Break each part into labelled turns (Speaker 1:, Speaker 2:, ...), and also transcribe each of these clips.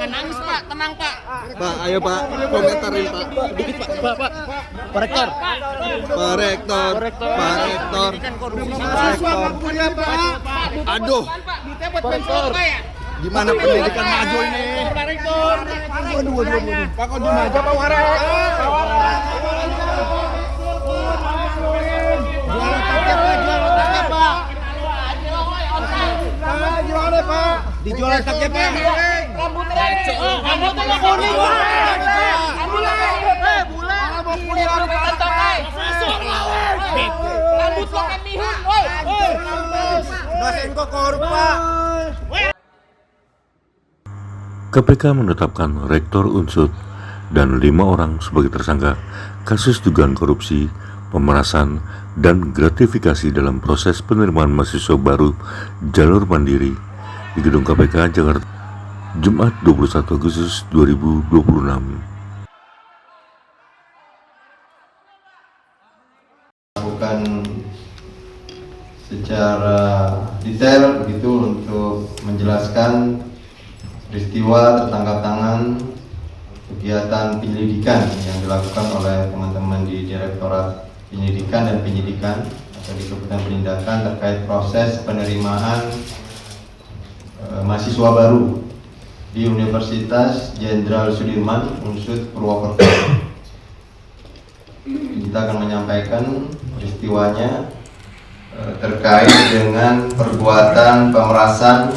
Speaker 1: Jangan nangis Pak, tenang Pak.
Speaker 2: Pak, ayo Pak, komentarin Pak.
Speaker 1: Dikit Pak. Pak Rektor.
Speaker 2: Pak Rektor. Pak Rektor. Aduh,
Speaker 1: Pak Rektor.
Speaker 2: gimana pendidikan maju ini?
Speaker 1: Pak Rektor.
Speaker 2: Waduh. Pak kok diem aja Pak Warek? Dijual otaknya Pak.
Speaker 1: Rambutnya kuning Pak. Rambut lo kan mihun, woi.
Speaker 2: Dosen kok korup Pak.
Speaker 3: KPK menetapkan Rektor Unsud dan 5 orang sebagai tersangka kasus dugaan korupsi, pemerasan, dan gratifikasi dalam proses penerimaan mahasiswa baru jalur mandiri di Gedung KPK Jakarta, Jumat 21 Agustus 2026.
Speaker 4: Lakukan secara detail begitu untuk menjelaskan peristiwa tertangkap tangan kegiatan penyelidikan yang dilakukan oleh teman-teman di Direktorat Penyelidikan dan Penyidikan atau di Keputusan Penindakan terkait proses penerimaan mahasiswa baru di Universitas Jenderal Sudirman Unsud Purwokerto. Kita akan menyampaikan peristiwanya terkait dengan perbuatan pemerasan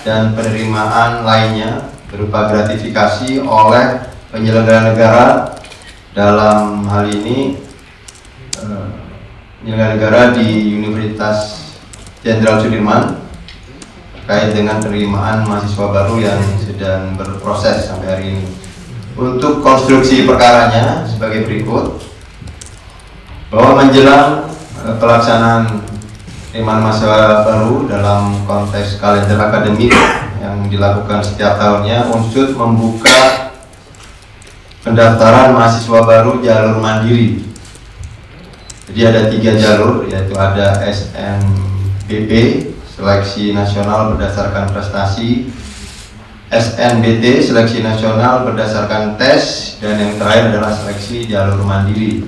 Speaker 4: dan penerimaan lainnya berupa gratifikasi oleh penyelenggara negara, dalam hal ini penyelenggara negara di Universitas Jenderal Sudirman terkait dengan penerimaan mahasiswa baru yang sedang berproses sampai hari ini. Untuk konstruksi perkaranya sebagai berikut, bahwa menjelang pelaksanaan penerimaan mahasiswa baru dalam konteks kalender akademik yang dilakukan setiap tahunnya, Unsud membuka pendaftaran mahasiswa baru jalur mandiri. Jadi ada 3 jalur, yaitu ada SNBP, seleksi nasional berdasarkan prestasi, SNBT, seleksi nasional berdasarkan tes, dan yang terakhir adalah seleksi jalur mandiri.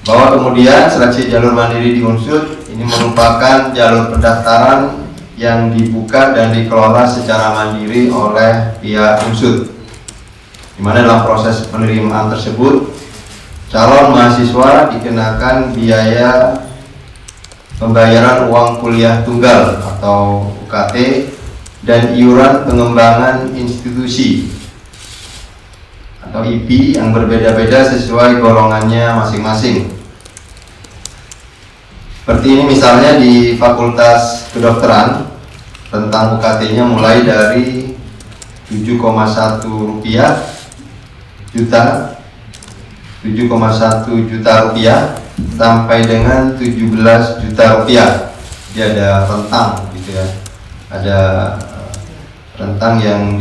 Speaker 4: Bahwa kemudian seleksi jalur mandiri di Unsud ini merupakan jalur pendaftaran yang dibuka dan dikelola secara mandiri oleh pihak Unsud, di mana dalam proses penerimaan tersebut calon mahasiswa dikenakan biaya pembayaran uang kuliah tunggal atau UKT dan iuran pengembangan institusi atau IP yang berbeda-beda sesuai golongannya masing-masing. Seperti ini misalnya di Fakultas Kedokteran, rentang UKT-nya mulai dari 7,1 juta rupiah sampai dengan 17 juta rupiah. Jadi ada rentang gitu ya. Ada rentang yang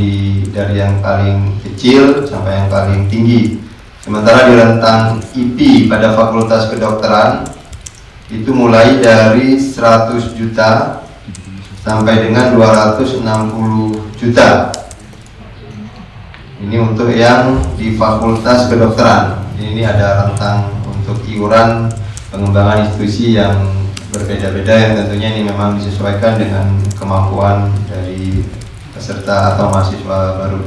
Speaker 4: dari yang paling kecil sampai yang paling tinggi. Sementara di rentang IP pada Fakultas Kedokteran itu mulai dari 100 juta sampai dengan 260 juta. Ini untuk yang di Fakultas Kedokteran. Ini ada rentang untuk iuran pengembangan institusi yang berbeda-beda, yang tentunya ini memang disesuaikan dengan kemampuan dari peserta atau mahasiswa baru.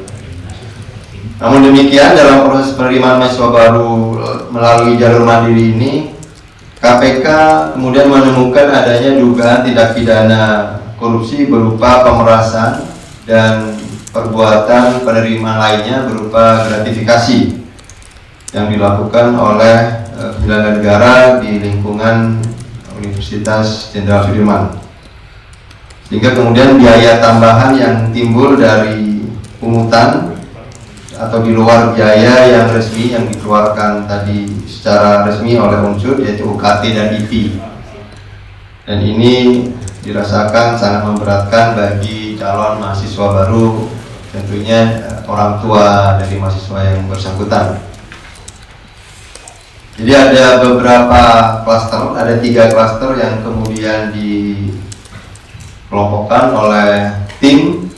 Speaker 4: Namun demikian, dalam proses penerimaan mahasiswa baru melalui jalur mandiri ini, KPK kemudian menemukan adanya dugaan tindak pidana korupsi berupa pemerasan dan perbuatan penerimaan lainnya berupa gratifikasi yang dilakukan oleh penyelenggara negara di lingkungan Universitas Jenderal Sudirman, sehingga kemudian biaya tambahan yang timbul dari pungutan atau di luar biaya yang resmi yang dikeluarkan tadi secara resmi oleh Unsud, yaitu UKT dan IP, dan ini dirasakan sangat memberatkan bagi calon mahasiswa baru, tentunya orang tua dari mahasiswa yang bersangkutan. Jadi ada beberapa klaster, ada 3 klaster yang kemudian dikelompokkan oleh tim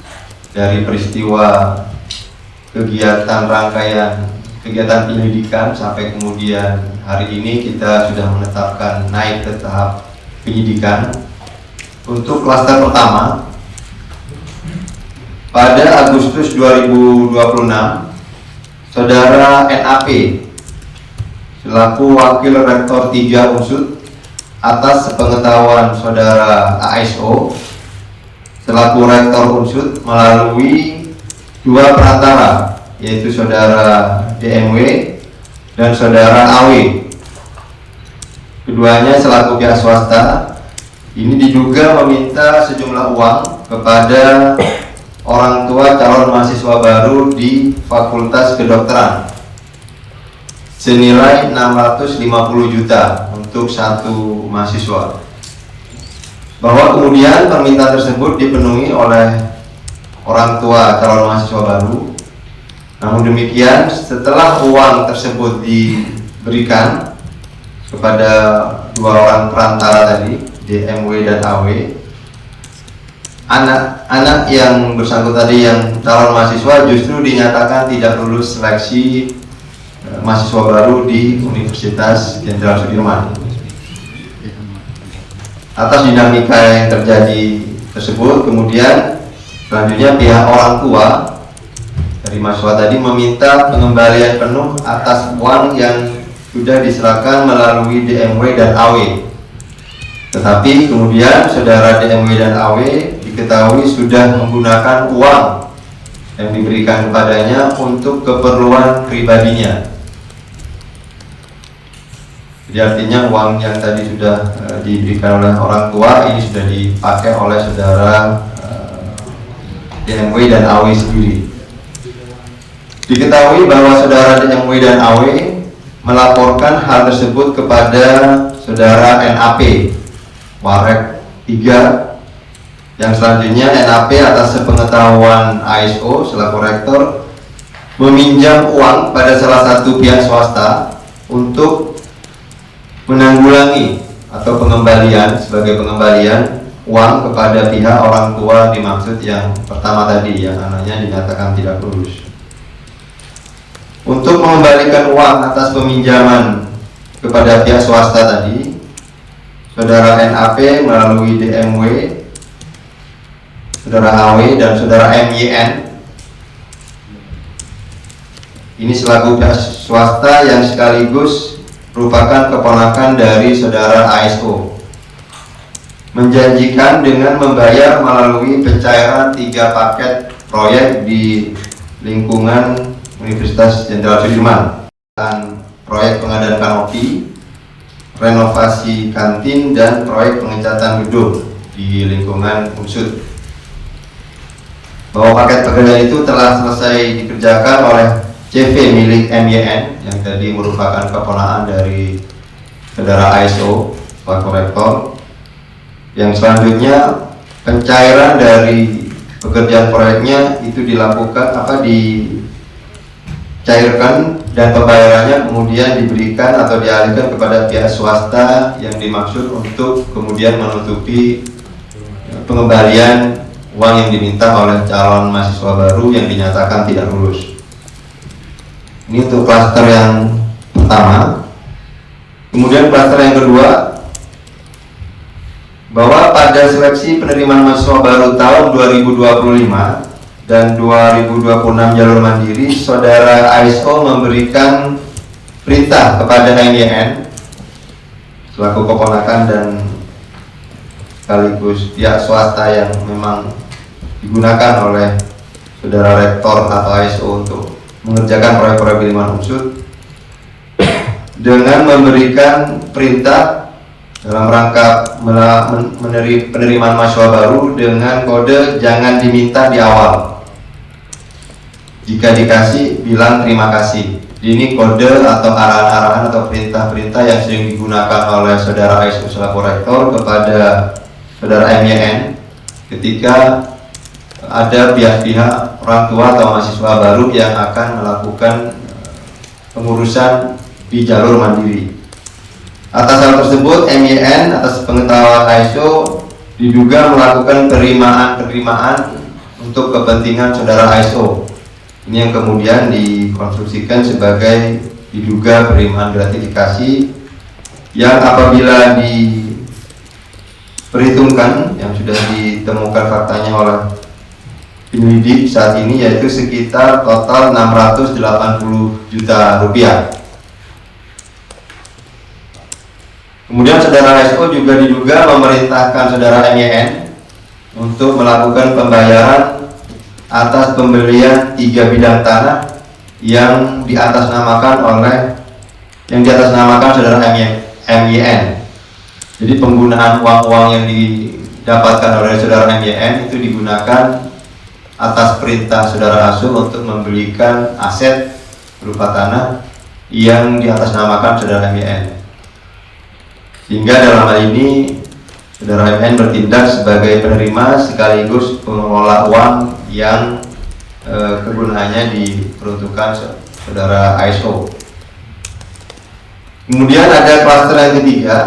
Speaker 4: dari peristiwa kegiatan rangkaian kegiatan penyelidikan sampai kemudian hari ini kita sudah menetapkan naik ke tahap penyidikan. Untuk klaster pertama, pada Agustus 2026, Saudara NAP selaku Wakil Rektor 3 Unsud atas sepengetahuan Saudara ASO selaku Rektor Unsud melalui 2 perantara, yaitu Saudara DMW dan Saudara AW. Keduanya selaku pihak swasta ini diduga meminta sejumlah uang kepada orang tua calon mahasiswa baru di Fakultas Kedokteran senilai 650 juta untuk satu mahasiswa. Bahwa kemudian permintaan tersebut dipenuhi oleh orang tua calon mahasiswa baru. Namun demikian, setelah uang tersebut diberikan kepada 2 orang perantara tadi, DMW dan AW, anak-anak yang bersangkutan tadi yang calon mahasiswa justru dinyatakan tidak lulus seleksi mahasiswa baru di Universitas Jenderal Sudirman. Atas dinamika yang terjadi tersebut, kemudian selanjutnya pihak orang tua dari mahasiswa tadi meminta pengembalian penuh atas uang yang sudah diserahkan melalui DMW dan AW. Tetapi kemudian Saudara DMW dan AW diketahui sudah menggunakan uang yang diberikan kepadanya untuk keperluan pribadinya. Jadi artinya uang yang tadi sudah diberikan oleh orang tua ini sudah dipakai oleh Saudara DMW dan AW sendiri. Diketahui bahwa Saudara DMW dan AW melaporkan hal tersebut kepada Saudara NAP Warek 3, yang selanjutnya NAP atas sepengetahuan ASO selaku rektor meminjam uang pada salah satu pihak swasta untuk menanggulangi atau pengembalian sebagai pengembalian uang kepada pihak orang tua dimaksud yang pertama tadi yang anaknya dinyatakan tidak lulus. Untuk mengembalikan uang atas peminjaman kepada pihak swasta tadi, Saudara NAP melalui DMW, Saudara AW dan Saudara MYN ini selaku pihak swasta yang sekaligus merupakan keponakan dari Saudara ASO, menjanjikan dengan membayar melalui pencairan 3 paket proyek di lingkungan Universitas Jenderal Sudirman, dan proyek pengadaan kanopi, renovasi kantin, dan proyek pengecatan gedung di lingkungan Unsud. Bahwa paket pekerjaan itu telah selesai dikerjakan oleh CV milik MYN yang tadi merupakan keponakan dari Saudara ASO selaku rektor. Yang selanjutnya pencairan dari pekerjaan proyeknya itu dilakukan cairkan dan pembayarannya kemudian diberikan atau dialihkan kepada pihak swasta yang dimaksud untuk kemudian menutupi pengembalian uang yang diminta oleh calon mahasiswa baru yang dinyatakan tidak lulus. Ini untuk klaster yang pertama. Kemudian klaster yang kedua, bahwa pada seleksi penerimaan mahasiswa baru tahun 2025 dan 2026 jalur mandiri, Saudara ASO memberikan perintah kepada MYN selaku keponakan dan sekaligus pihak swasta yang memang digunakan oleh Saudara Rektor atau ASO untuk mengerjakan proyek-proyek penerimaan Unsud, dengan memberikan perintah dalam rangka penerimaan mahasiswa baru dengan kode jangan diminta di awal. Jika dikasih, bilang terima kasih. Ini kode atau arahan-arahan atau perintah-perintah yang sering digunakan oleh Saudara ASO selaku rektor kepada Saudara MYN ketika ada pihak-pihak orang tua atau mahasiswa baru yang akan melakukan pengurusan di jalur mandiri. Atas hal tersebut, MYN atas pengetahuan ASO diduga melakukan penerimaan untuk kepentingan saudara ASO. Ini yang kemudian dikonstruksikan sebagai diduga penerimaan gratifikasi yang apabila diperhitungkan yang sudah ditemukan faktanya oleh penyelidik saat ini, yaitu sekitar total 680 juta rupiah. Kemudian saudara SO juga diduga memerintahkan saudara MYN untuk melakukan pembayaran atas pembelian 3 bidang tanah yang diatasnamakan saudara MYN. Jadi penggunaan uang-uang yang didapatkan oleh saudara MYN itu digunakan atas perintah saudara ASO untuk membelikan aset berupa tanah yang diatasnamakan saudara MYN. Sehingga dalam hal ini saudara MYN bertindak sebagai penerima sekaligus pengelola uang yang kegunaannya diperuntukkan saudara ASO. Kemudian ada klaster yang ketiga.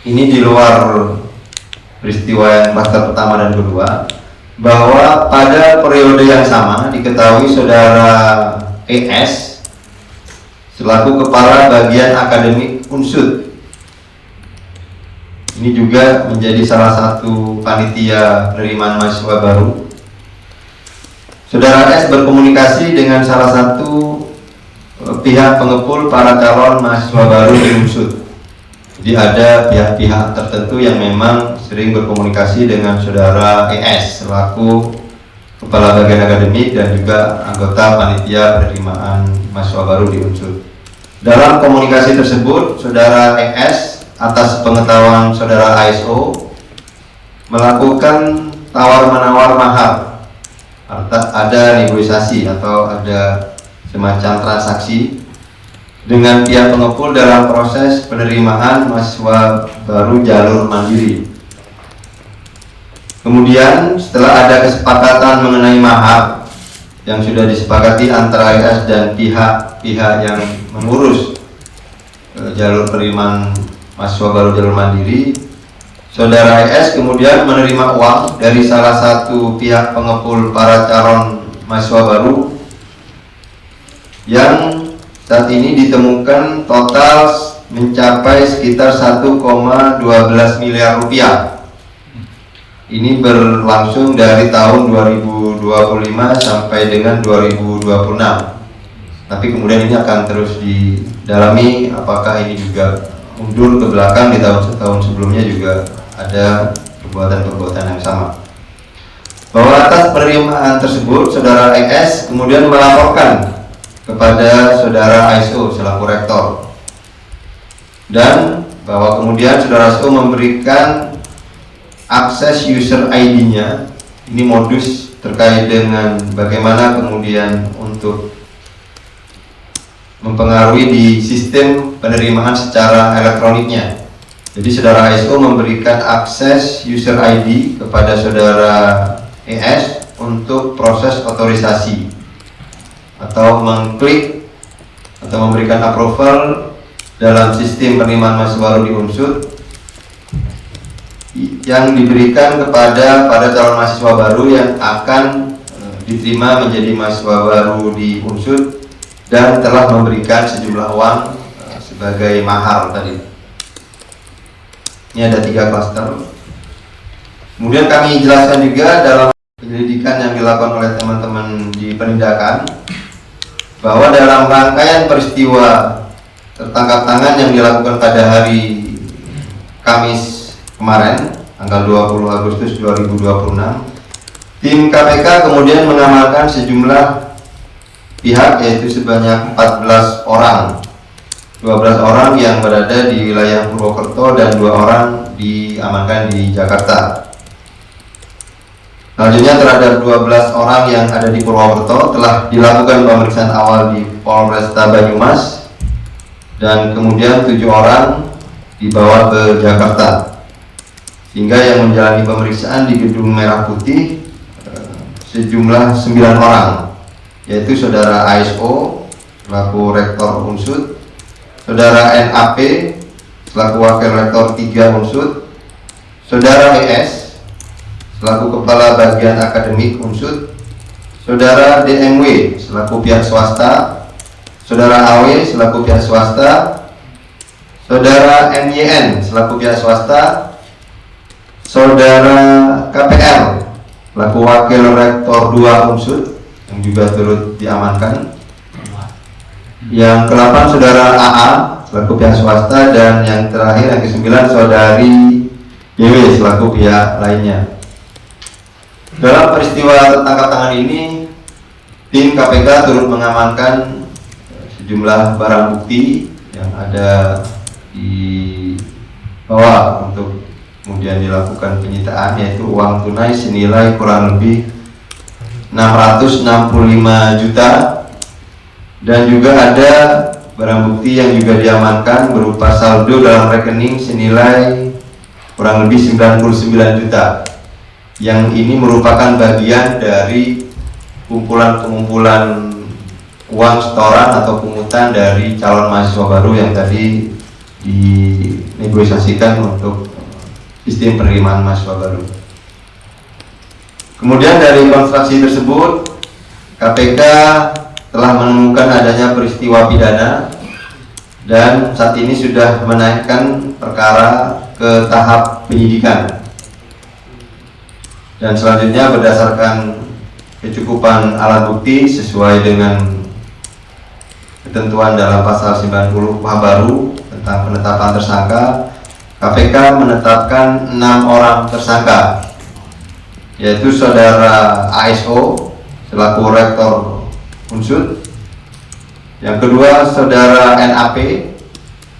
Speaker 4: Ini di luar peristiwa yang klaster pertama dan kedua, bahwa pada periode yang sama diketahui saudara ES selaku kepala bagian akademik Unsud, ini juga menjadi salah satu panitia penerimaan mahasiswa baru. Saudara S berkomunikasi dengan salah satu pihak pengepul para calon mahasiswa baru di Unsud. Jadi ada pihak-pihak tertentu yang memang sering berkomunikasi dengan saudara ES selaku kepala bagian akademik dan juga anggota panitia penerimaan mahasiswa baru di Unsud. Dalam komunikasi tersebut, saudara ES atas pengetahuan saudara ASO melakukan tawar-menawar mahar. Ada negosiasi atau ada semacam transaksi dengan pihak pengepul dalam proses penerimaan mahasiswa baru jalur mandiri. Kemudian setelah ada kesepakatan mengenai mahar yang sudah disepakati antara ES dan pihak-pihak yang mengurus jalur penerimaan mahasiswa baru jalur mandiri, saudara ES kemudian menerima uang dari salah satu pihak pengepul para calon mahasiswa baru yang saat ini ditemukan total mencapai sekitar 1,12 miliar rupiah. Ini berlangsung dari tahun 2025 sampai dengan 2026. Tapi kemudian ini akan terus didalami apakah ini juga mundur ke belakang di tahun-tahun sebelumnya juga ada perbuatan-perbuatan yang sama. Bahwa atas penerimaan tersebut, saudara ES kemudian melaporkan kepada saudara ASO selaku rektor, dan bahwa kemudian saudara ASO memberikan akses user ID-nya. Ini modus terkait dengan bagaimana kemudian untuk mempengaruhi di sistem penerimaan secara elektroniknya. Jadi saudara ASO memberikan akses user ID kepada saudara ES untuk proses otorisasi atau mengklik atau memberikan approval dalam sistem penerimaan mahasiswa baru di Unsud yang diberikan kepada calon mahasiswa baru yang akan diterima menjadi mahasiswa baru di Unsud dan telah memberikan sejumlah uang sebagai mahar tadi. Ini ada 3 klaster. Kemudian kami jelaskan juga dalam penyelidikan yang dilakukan oleh teman-teman di penindakan bahwa dalam rangkaian peristiwa tertangkap tangan yang dilakukan pada hari Kamis kemarin, tanggal 20 Agustus 2026, tim KPK kemudian mengamankan sejumlah pihak, yaitu sebanyak 14 orang. 12 orang yang berada di wilayah Purwokerto dan 2 orang diamankan di Jakarta. Selanjutnya terhadap 12 orang yang ada di Purwokerto telah dilakukan pemeriksaan awal di Polresta Banyumas dan kemudian 7 orang dibawa ke Jakarta. Sehingga yang menjalani pemeriksaan di Gedung Merah Putih sejumlah 9 orang, yaitu saudara ASO selaku rektor Unsud, saudara NAP selaku wakil rektor 3 Unsud, saudara ES selaku Kepala Bagian Akademik Unsud, Saudara DMW selaku pihak swasta, Saudara AW selaku pihak swasta, Saudara MYN selaku pihak swasta, Saudara KPL selaku Wakil Rektor 2 Unsud yang juga turut diamankan. Yang ke-8 Saudara AA selaku pihak swasta, dan yang terakhir yang ke-9 Saudari YW selaku pihak lainnya. Dalam peristiwa tertangkap tangan ini, tim KPK turut mengamankan sejumlah barang bukti yang ada di bawah untuk kemudian dilakukan penyitaan, yaitu uang tunai senilai kurang lebih 665 juta, dan juga ada barang bukti yang juga diamankan berupa saldo dalam rekening senilai kurang lebih 99 juta. Yang ini merupakan bagian dari kumpulan-kumpulan uang setoran atau pungutan dari calon mahasiswa baru yang tadi dinegosiasikan untuk sistem penerimaan mahasiswa baru. Kemudian dari konstruksi tersebut, KPK telah menemukan adanya peristiwa pidana dan saat ini sudah menaikkan perkara ke tahap penyidikan. Dan selanjutnya berdasarkan kecukupan alat bukti sesuai dengan ketentuan dalam pasal 90 KUH baru tentang penetapan tersangka, KPK menetapkan 6 orang tersangka, yaitu Saudara ASO selaku Rektor Unsud, yang kedua Saudara NAP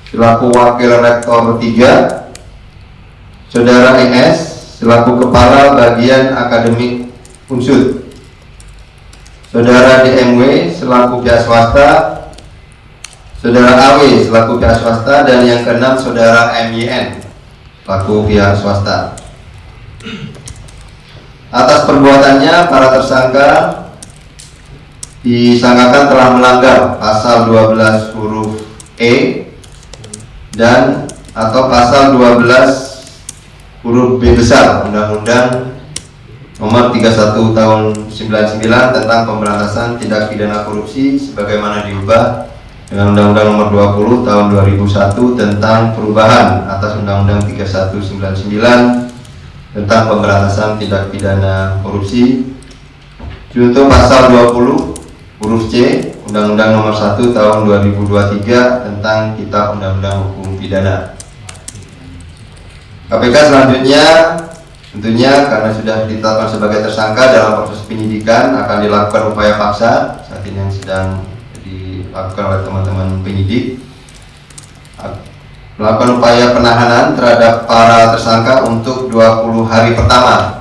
Speaker 4: selaku Wakil Rektor 3, Saudara ES selaku Kepala Bagian Akademik Unsud, Saudara DMW selaku pihak swasta, Saudara AW selaku pihak swasta, dan yang keenam Saudara MYN selaku pihak swasta. Atas perbuatannya, para tersangka disangkakan telah melanggar pasal 12 huruf E dan atau pasal 12 huruf B besar Undang-Undang Nomor 31 Tahun 99 tentang Pemberantasan Tindak Pidana Korupsi sebagaimana diubah dengan Undang-Undang Nomor 20 Tahun 2001 tentang perubahan atas Undang-Undang 3199 tentang Pemberantasan Tindak Pidana Korupsi. Junto pasal 20 huruf C Undang-Undang Nomor 1 Tahun 2023 tentang Kitab Undang-Undang Hukum Pidana. KPK selanjutnya tentunya karena sudah ditetapkan sebagai tersangka, dalam proses penyidikan akan dilakukan upaya paksa saat ini yang sedang dilakukan oleh teman-teman penyidik, melakukan upaya penahanan terhadap para tersangka untuk 20 hari pertama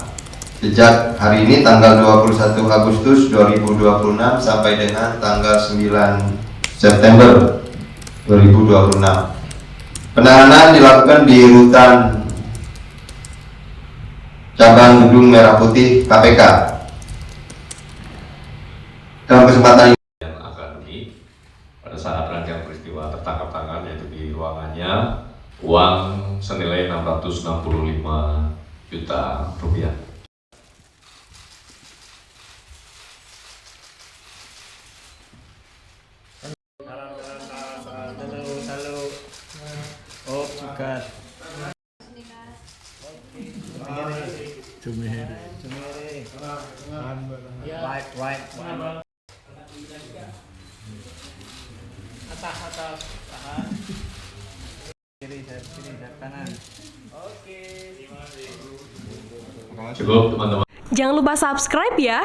Speaker 4: sejak hari ini tanggal 21 Agustus 2026 sampai dengan tanggal 9 September 2026. Penahanan dilakukan di rutan Cabang Gedung Merah Putih KPK. Dalam kesempatan ini
Speaker 3: yang akademik pada saat rangkaian peristiwa tertangkap tangan, yaitu di ruangannya uang senilai 665 juta rupiah.
Speaker 1: Oh, juga. Cumiri. White. Atas, tahan. Kiri, kanan. Oke.
Speaker 3: Cukup teman-teman.
Speaker 5: Jangan lupa subscribe ya.